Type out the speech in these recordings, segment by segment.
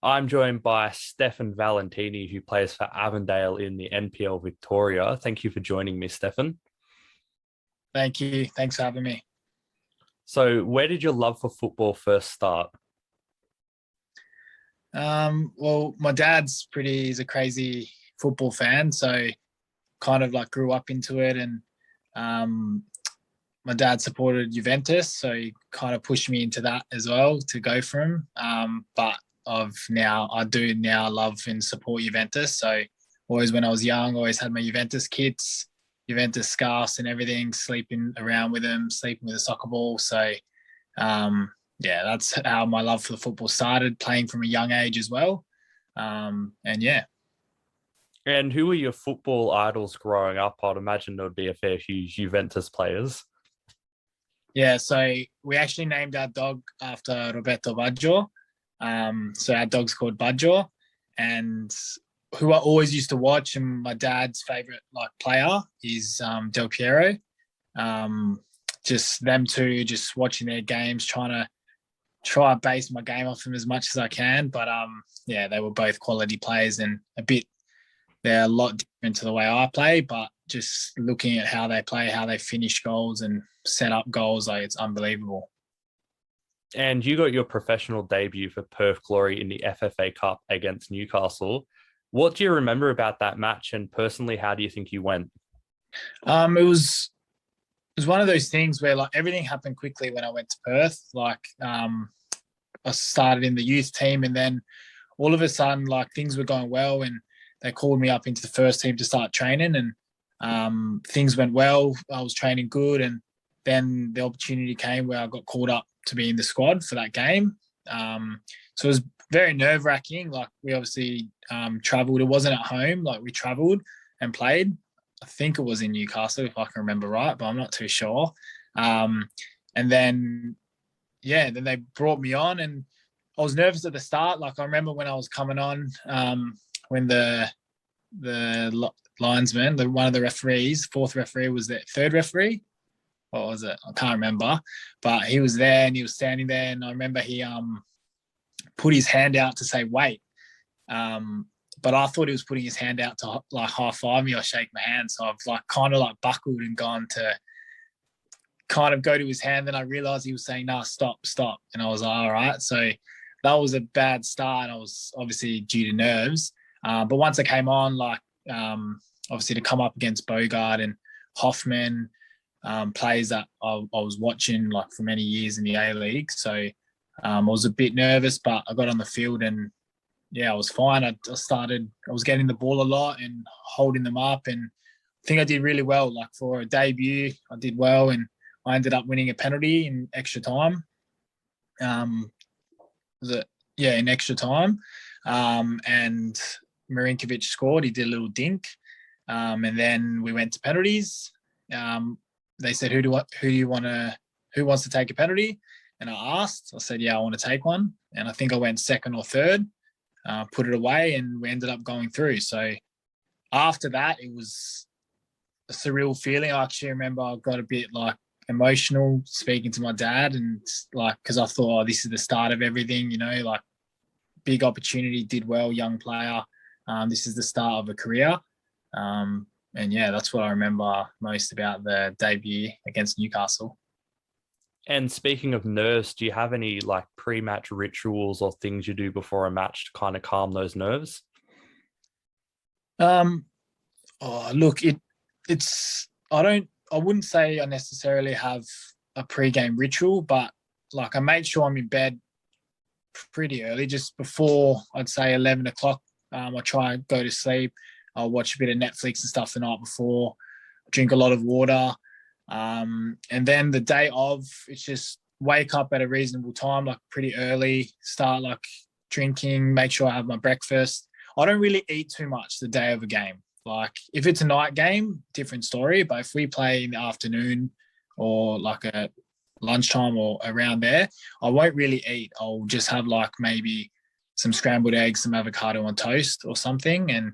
I'm joined by Stefan Valentini, who plays for Avondale in the NPL Victoria. Thank you for joining me, Stefan. Thank you. Thanks for having me. So, where did your love for football first start? Well, my dad's he's a crazy football fan. So kind of like grew up into it. And um, my dad supported Juventus. So he kind of pushed me into that as well to go for him. But I do now love and support Juventus. So always when I was young, always had my Juventus kits, Juventus scarves and everything, sleeping around with them, sleeping with a soccer ball. So yeah, that's how my love for the football started, playing from a young age as well. And yeah. And who were your football idols growing up? I'd imagine there would be a fair few Juventus players. Yeah, so we actually named our dog after Roberto Baggio. So our dog's called Baggio, and who I always used to watch, and my dad's favorite like player is Del Piero. Just them two, just watching their games, trying to base my game off them as much as I can. But yeah, they were both quality players and they're a lot different to the way I play, but just looking at how they play, how they finish goals and set up goals, like it's unbelievable. And you got your professional debut for Perth Glory in the FFA Cup against Newcastle. What do you remember about that match? And personally, how do you think you went? It was one of those things where like everything happened quickly when I went to Perth. Like I started in the youth team, and then all of a sudden, like things were going well, and they called me up into the first team to start training, and things went well. I was training good, and then the opportunity came where I got called up to be in the squad for that game. So it was very nerve wracking. Like we obviously travelled. It wasn't at home. Like we travelled and played. I think it was in Newcastle, if I can remember right, but I'm not too sure. And then, yeah, then they brought me on, and I was nervous at the start. Like I remember when I was coming on, when the linesman, one of the referees, fourth referee was the third referee. What was it? I can't remember, but he was there and he was standing there, and I remember he put his hand out to say wait, but I thought he was putting his hand out to like high five me or shake my hand, so I've like kind of like buckled and gone to kind of go to his hand. Then I realized he was saying, "No, stop, stop," and I was like, all right. So that was a bad start. I was obviously due to nerves, but once I came on, like obviously to come up against Bogart and Hoffman, players that I was watching like for many years in the A League. So I was a bit nervous, but I got on the field and yeah, I was fine. I was getting the ball a lot and holding them up, and I think I did really well. Like for a debut, I did well, and I ended up winning a penalty in extra time. Was it? Yeah, in extra time. And Marinkovic scored. He did a little dink. And then we went to penalties. They said, who wants to take a penalty? And I said, yeah, I want to take one. And I think I went second or third, put it away, and we ended up going through. So after that, it was a surreal feeling. I actually remember I got a bit like emotional speaking to my dad, and like, because I thought, oh, this is the start of everything, like big opportunity, did well, young player. This is the start of a career. And yeah, that's what I remember most about the debut against Newcastle. And speaking of nerves, do you have any like pre-match rituals or things you do before a match to kind of calm those nerves? Look, it's I wouldn't say I necessarily have a pre-game ritual, but like I make sure I'm in bed pretty early, just before I'd say 11 o'clock. I try and go to sleep. I'll watch a bit of Netflix and stuff the night before. Drink a lot of water. And then the day of, it's just wake up at a reasonable time, like pretty early, start like drinking, make sure I have my breakfast. I don't really eat too much the day of a game. Like if it's a night game, different story. But if we play in the afternoon or like a lunchtime or around there, I won't really eat. I'll just have like maybe some scrambled eggs, some avocado on toast or something. And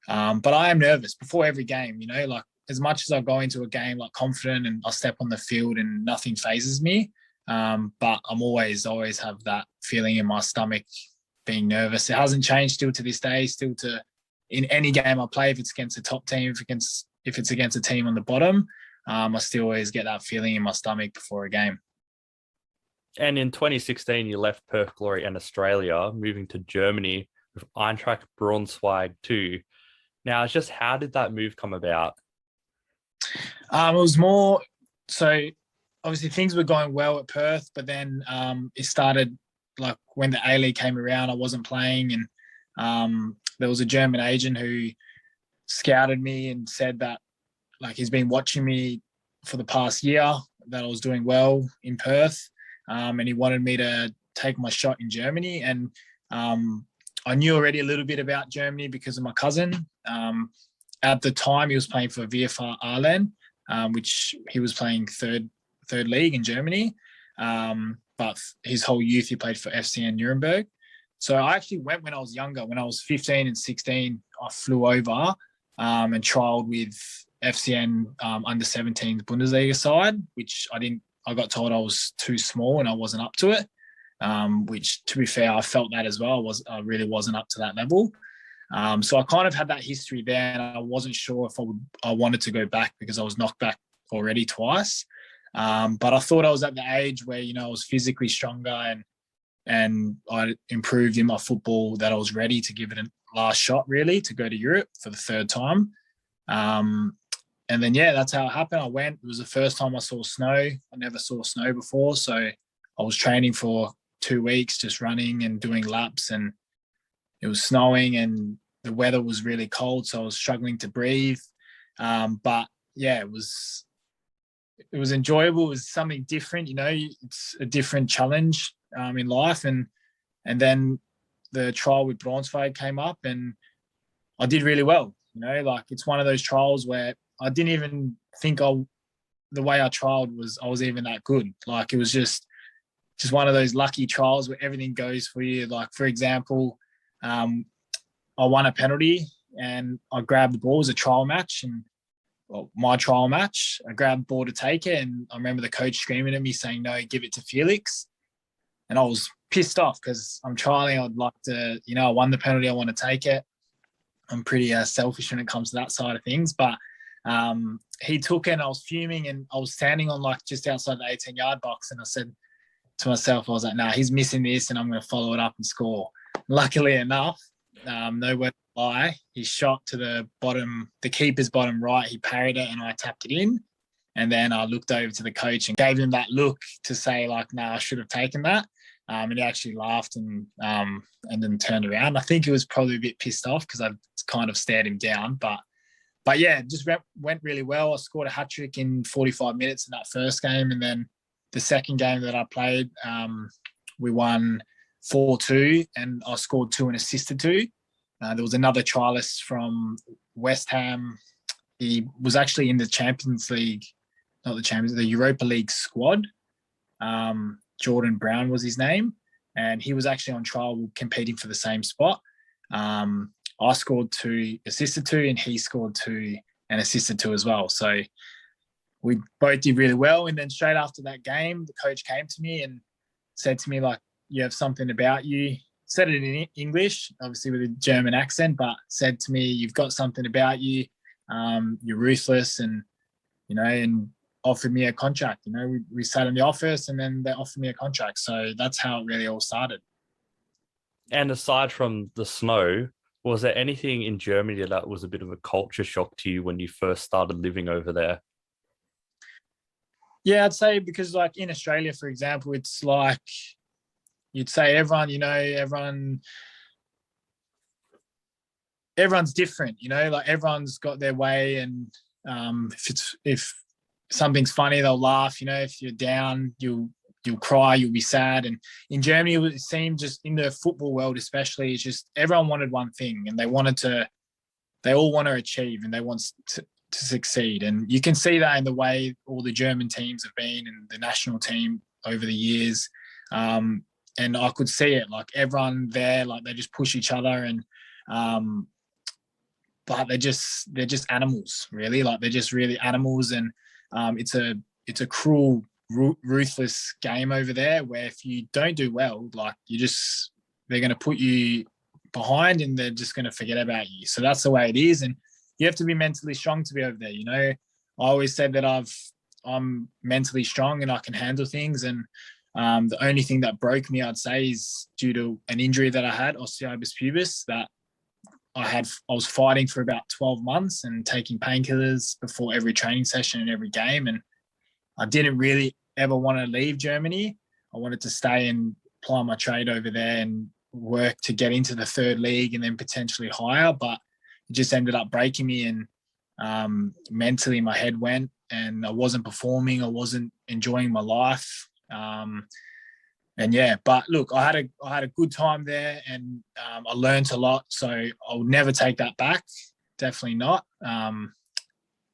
but I am nervous before every game, like as much as I go into a game like confident and I step on the field and nothing phases me. But I'm always have that feeling in my stomach being nervous. It hasn't changed still to this day. Still to in any game I play, if it's against a top team, if it's against a team on the bottom, I still always get that feeling in my stomach before a game. And in 2016, you left Perth Glory and Australia, moving to Germany with Eintracht Braunschweig too. Now, it's just how did that move come about? It was more so. Obviously, things were going well at Perth, but then it started like when the A-League came around. I wasn't playing, and there was a German agent who scouted me and said that like he's been watching me for the past year, that I was doing well in Perth, and he wanted me to take my shot in Germany. And I knew already a little bit about Germany because of my cousin. At the time, he was playing for VfR Aalen, which he was playing third league in Germany. But his whole youth, he played for FCN Nuremberg. So I actually went when I was younger. When I was 15 and 16, I flew over and trialled with FCN under 17 Bundesliga side, which I got told I was too small and I wasn't up to it. Which, to be fair, I felt that as well. I really wasn't up to that level. So I kind of had that history there, and I wasn't sure if I wanted to go back because I was knocked back already twice. But I thought I was at the age where, I was physically stronger and I improved in my football, that I was ready to give it a last shot, really, to go to Europe for the third time. And then, that's how it happened. I went. It was the first time I saw snow. I never saw snow before. So I was training for 2 weeks, just running and doing laps, and it was snowing and the weather was really cold. So I was struggling to breathe. But it was enjoyable. It was something different, it's a different challenge in life. And then the trial with Braunschweig came up and I did really well. It's one of those trials where I didn't even think the way I trialed I was even that good. Like, it was just one of those lucky trials where everything goes for you. Like, for example, I won a penalty and I grabbed the ball. It was a trial match, and my trial match, I grabbed the ball to take it, and I remember the coach screaming at me saying, "No, give it to Felix." And I was pissed off because I'm trialing. I'd like to, I won the penalty. I want to take it. I'm pretty selfish when it comes to that side of things. But he took it and I was fuming, and I was standing on just outside the 18-yard box, and I said to myself, I was like, nah, he's missing this and I'm going to follow it up and score. Luckily enough, no word to lie, he shot to the keeper's bottom right. He parried it and I tapped it in. And then I looked over to the coach and gave him that look to say, like, nah, I should have taken that. And he actually laughed and then turned around. I think he was probably a bit pissed off because I kind of stared him down. But it just went really well. I scored a hat-trick in 45 minutes in that first game. And then the second game that I played, we won 4-2 and I scored 2 and assisted 2. There was another trialist from West Ham. He was actually in the Champions League, not the Champions, the Europa League squad. Jordan Brown was his name. And he was actually on trial competing for the same spot. I scored 2, assisted 2, and he scored 2 and assisted 2 as well. So we both did really well. And then straight after that game, the coach came to me and said to me, like, you have something about you. Said it in English, obviously with a German accent, but said to me, you've got something about you. You're ruthless, and offered me a contract. We sat in the office and then they offered me a contract. So that's how it really all started. And aside from the snow, was there anything in Germany that was a bit of a culture shock to you when you first started living over there? Yeah, I'd say because like in Australia, for example, it's like you'd say everyone, everyone's different, like everyone's got their way. And if something's funny, they'll laugh. If you're down, you'll cry, you'll be sad. And in Germany, it seemed, just in the football world especially, it's just everyone wanted one thing, and they all want to achieve, and they want to succeed. And you can see that in the way all the German teams have been and the national team over the years. And I could see it, like everyone there, like they just push each other, and but they're just animals, really. Like they're just really animals, and it's a cruel, ruthless game over there where if you don't do well, like you just they're going to put you behind and they're just going to forget about you. So that's the way it is. And you have to be mentally strong to be over there. You know, I always said that I'm mentally strong and I can handle things. And the only thing that broke me, I'd say, is due to an injury that I had, osteitis pubis, that I was fighting for about 12 months and taking painkillers before every training session and every game. And I didn't really ever want to leave Germany. I wanted to stay and ply my trade over there and work to get into the third league and then potentially higher. But it just ended up breaking me, and mentally my head went and I wasn't performing. I wasn't enjoying my life. And yeah, but look, I had a good time there, and I learned a lot. So I'll never take that back. Definitely not.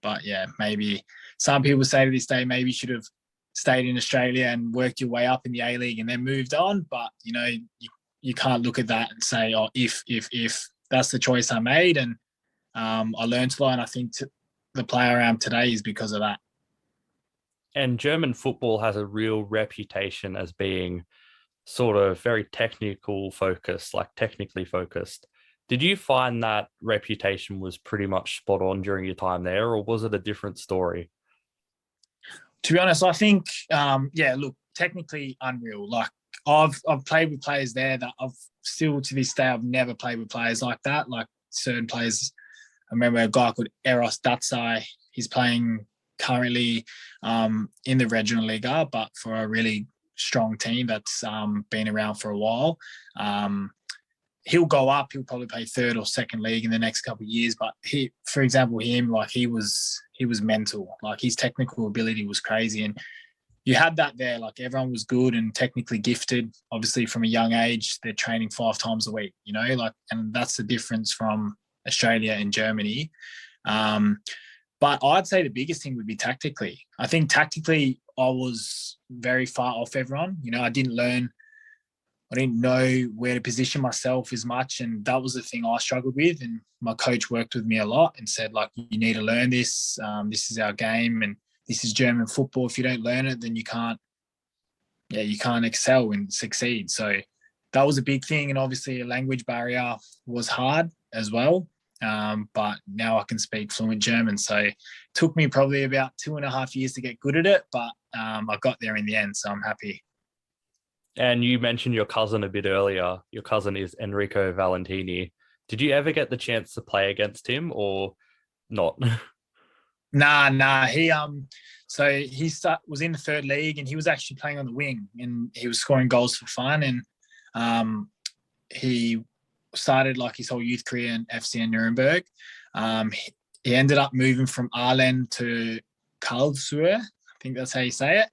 But yeah, maybe some people say to this day, maybe you should have stayed in Australia and worked your way up in the A-League and then moved on. But, you know, you can't look at that and say, oh, if that's the choice I made. And I learned a lot. And I think the player I am today is because of that. And German football has a real reputation as being sort of very technical focused, like technically focused. Did you find that reputation was pretty much spot on during your time there, or was it a different story? To be honest, I think, look, technically unreal. Like I've played with players there that I've still to this day, I've never played with players like that. Like certain players, I remember a guy called Eros Datsai. He's playing currently in the regional Liga, but for a really strong team that's been around for a while. He'll go up. He'll probably play third or second league in the next couple of years. But for example, he was mental. Like his technical ability was crazy, and you had that there. Like everyone was good and technically gifted. Obviously, from a young age, they're training 5 times a week. You know, like, and that's the difference from Australia and Germany. But I'd say the biggest thing would be tactically. I think tactically, I was very far off everyone. You know, I didn't know where to position myself as much. And that was the thing I struggled with. And my coach worked with me a lot and said, like, you need to learn this. This is our game and this is German football. If you don't learn it, then you can't excel and succeed. So that was a big thing. And obviously a language barrier was hard as well. But now I can speak fluent German. So it took me probably about 2.5 years to get good at it, but I got there in the end. So I'm happy. And you mentioned your cousin a bit earlier. Your cousin is Enrico Valentini. Did you ever get the chance to play against him or not? Nah. He was in the third league and he was actually playing on the wing and he was scoring goals for fun. And he started like his whole youth career in FC in Nuremberg. He ended up moving from Aalen to Karlsruhe. I think that's how you say it.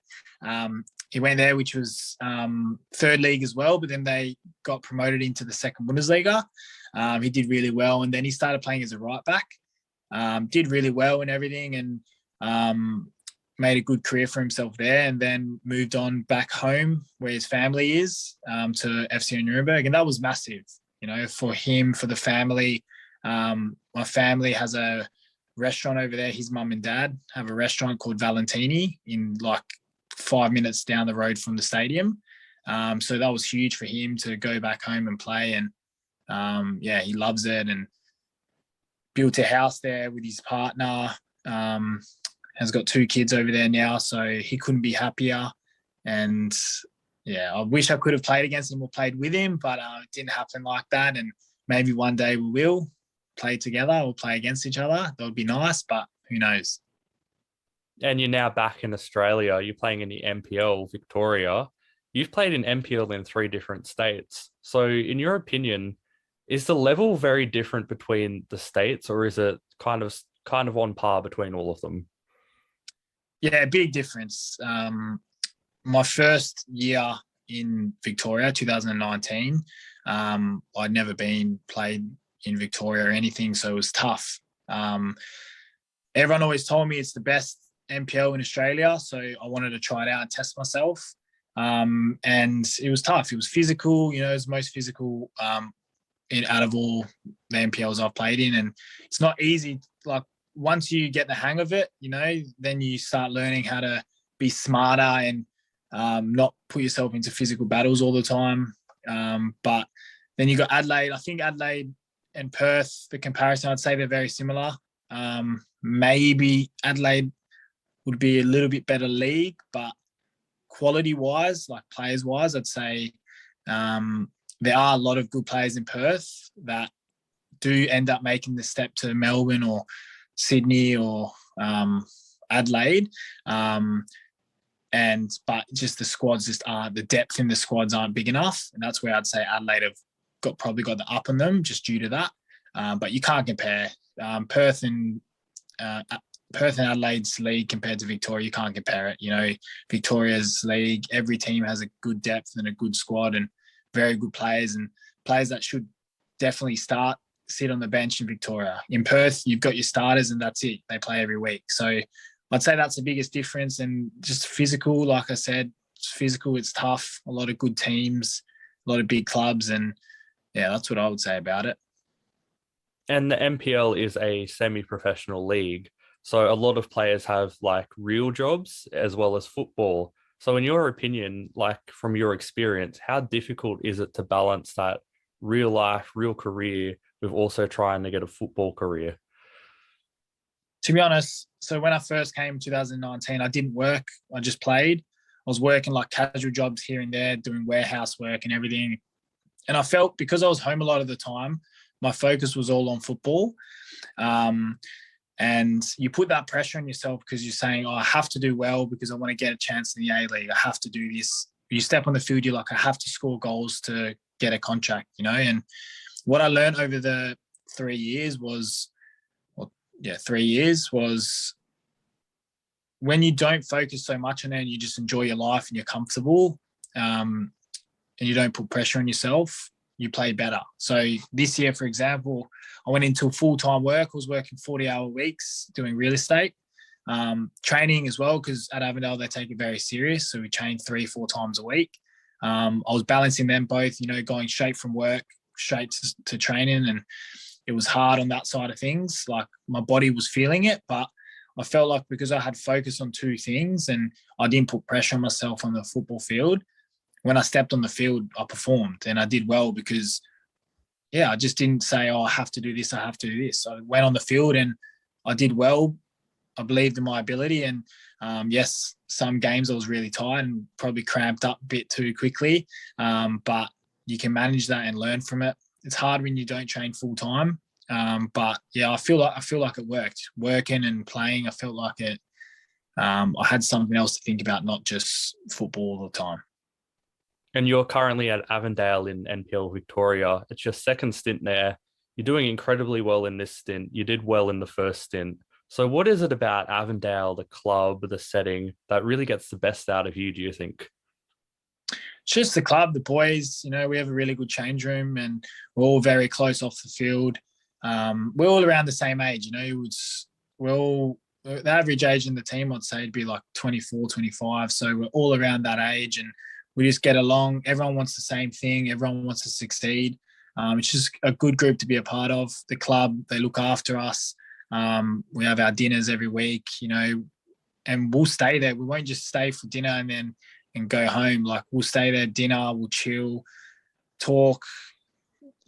He went there, which was third league as well, but then they got promoted into the second Bundesliga. He did really well, and then he started playing as a right back. Did really well and everything, and made a good career for himself there, and then moved on back home where his family is to FC Nuremberg, and that was massive, you know, for him, for the family. My family has a restaurant over there. His mum and dad have a restaurant called Valentini in like 5 minutes down the road from the stadium. So that was huge for him to go back home and play. And he loves it and built a house there with his partner. Has got 2 kids over there now. So he couldn't be happier. And yeah, I wish I could have played against him or played with him, but it didn't happen like that. And maybe one day we will play together or play against each other. That would be nice, but who knows? And you're now back in Australia. You're playing in the MPL Victoria. You've played in MPL in 3 different states. So in your opinion, is the level very different between the states, or is it kind of on par between all of them? Yeah, big difference. My first year in Victoria, 2019, I'd never been played in Victoria or anything, so it was tough. Everyone always told me it's the best MPL in Australia, so I wanted to try it out and test myself. And it was tough. It was physical, you know, it was the most physical out of all the MPLs I've played in. And it's not easy. Like once you get the hang of it, you know, then you start learning how to be smarter and not put yourself into physical battles all the time. But then you got Adelaide. I think Adelaide and Perth, the comparison, I'd say they're very similar. Maybe Adelaide would be a little bit better league, but quality-wise, like players-wise, I'd say there are a lot of good players in Perth that do end up making the step to Melbourne or Sydney or Adelaide. But just the squads just aren't, the depth in the squads aren't big enough. And that's where I'd say Adelaide have probably got the up on them just due to that. But you can't compare Perth and Adelaide's league compared to Victoria. You can't compare it. Victoria's league, every team has a good depth and a good squad and very good players and players that should definitely sit on the bench in Victoria. In Perth, you've got your starters and that's it. They play every week. So I'd say that's the biggest difference. And just physical, like I said, it's physical, it's tough, a lot of good teams, a lot of big clubs. And yeah, that's what I would say about it. And the NPL is a semi-professional league. So a lot of players have like real jobs as well as football. So in your opinion, like from your experience, how difficult is it to balance that real life, real career with also trying to get a football career? To be honest, so when I first came in 2019, I didn't work. I just played. I was working like casual jobs here and there, doing warehouse work and everything. And I felt because I was home a lot of the time, my focus was all on football. And you put that pressure on yourself because you're saying, I have to do well because I want to get a chance in the A-League. I have to do this. You step on the field, you're like, I have to score goals to get a contract, And what I learned over the 3 years was when you don't focus so much on it and you just enjoy your life and you're comfortable and you don't put pressure on yourself, you play better. So this year, for example, I went into full-time work. I was working 40-hour weeks doing real estate, training as well, because at Avondale, they take it very serious. So we train 3-4 times a week. I was balancing them both, going straight from work, straight to training. And it was hard on that side of things. Like my body was feeling it, but I felt like because I had focus on two things and I didn't put pressure on myself on the football field, when I stepped on the field, I performed and I did well because, I just didn't say, I have to do this, I have to do this. I went on the field and I did well. I believed in my ability. And yes, some games I was really tired and probably cramped up a bit too quickly. But you can manage that and learn from it. It's hard when you don't train full time. But yeah, I feel like it worked. Working and playing, I felt like it. I had something else to think about, not just football all the time. And you're currently at Avondale in NPL Victoria. It's your second stint there. You're doing incredibly well in this stint. You did well in the first stint. So what is it about Avondale, the club, the setting, that really gets the best out of you, do you think? It's just the club, the boys. We have a really good change room and we're all very close off the field. We're all around the same age. The average age in the team, I'd say, would be like 24, 25. So we're all around that age and we just get along. Everyone wants the same thing. Everyone wants to succeed. It's just a good group to be a part of. The club, they look after us. We have our dinners every week, and we'll stay there. We won't just stay for dinner and go home. Like we'll stay there, dinner, we'll chill, talk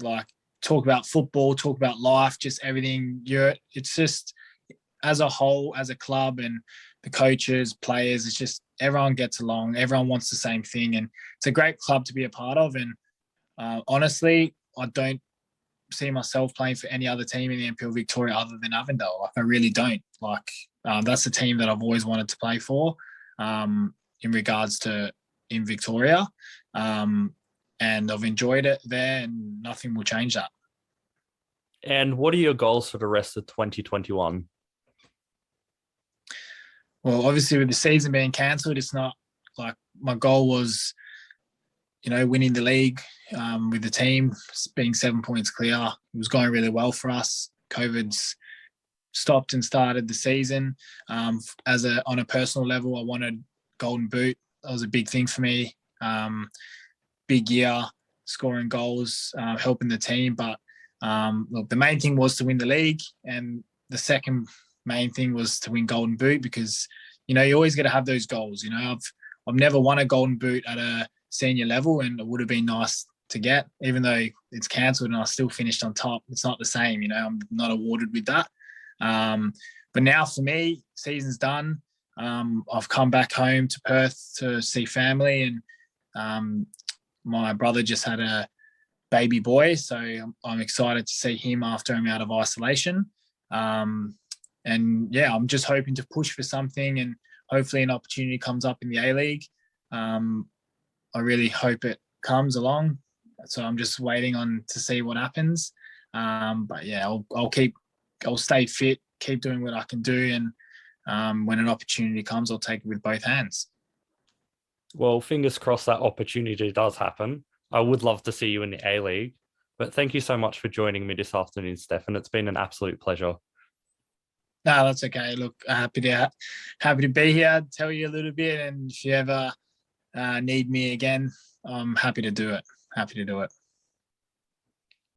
about football, talk about life, just everything. It's just as a whole, as a club and the coaches, players, it's just everyone gets along. Everyone wants the same thing. And it's a great club to be a part of. And honestly, I don't see myself playing for any other team in the NPL Victoria other than Avondale. Like I really don't. That's the team that I've always wanted to play for in regards to in Victoria. And I've enjoyed it there and nothing will change that. And what are your goals for the rest of 2021? Well, obviously with the season being cancelled, it's not like my goal was, winning the league with the team, being 7 points clear. It was going really well for us. COVID's stopped and started the season. On a personal level, I wanted Golden Boot. That was a big thing for me. Big year, scoring goals, helping the team. But the main thing was to win the league, and the second main thing was to win Golden Boot because, you always got to have those goals. I've never won a Golden Boot at a senior level, and it would have been nice to get, even though it's cancelled and I still finished on top. It's not the same, I'm not awarded with that. But now for me, season's done. I've come back home to Perth to see family, and my brother just had a baby boy, so I'm excited to see him after I'm out of isolation. And yeah, I'm just hoping to push for something, and hopefully an opportunity comes up in the A-League. I really hope it comes along. So I'm just waiting on to see what happens. But yeah, I'll stay fit, keep doing what I can do, and when an opportunity comes, I'll take it with both hands. Well, fingers crossed that opportunity does happen. I would love to see you in the A-League. But thank you so much for joining me this afternoon, Stefan. It's been an absolute pleasure. No, that's okay. Look, happy to be here, tell you a little bit, and if you ever need me again, I'm happy to do it. Happy to do it.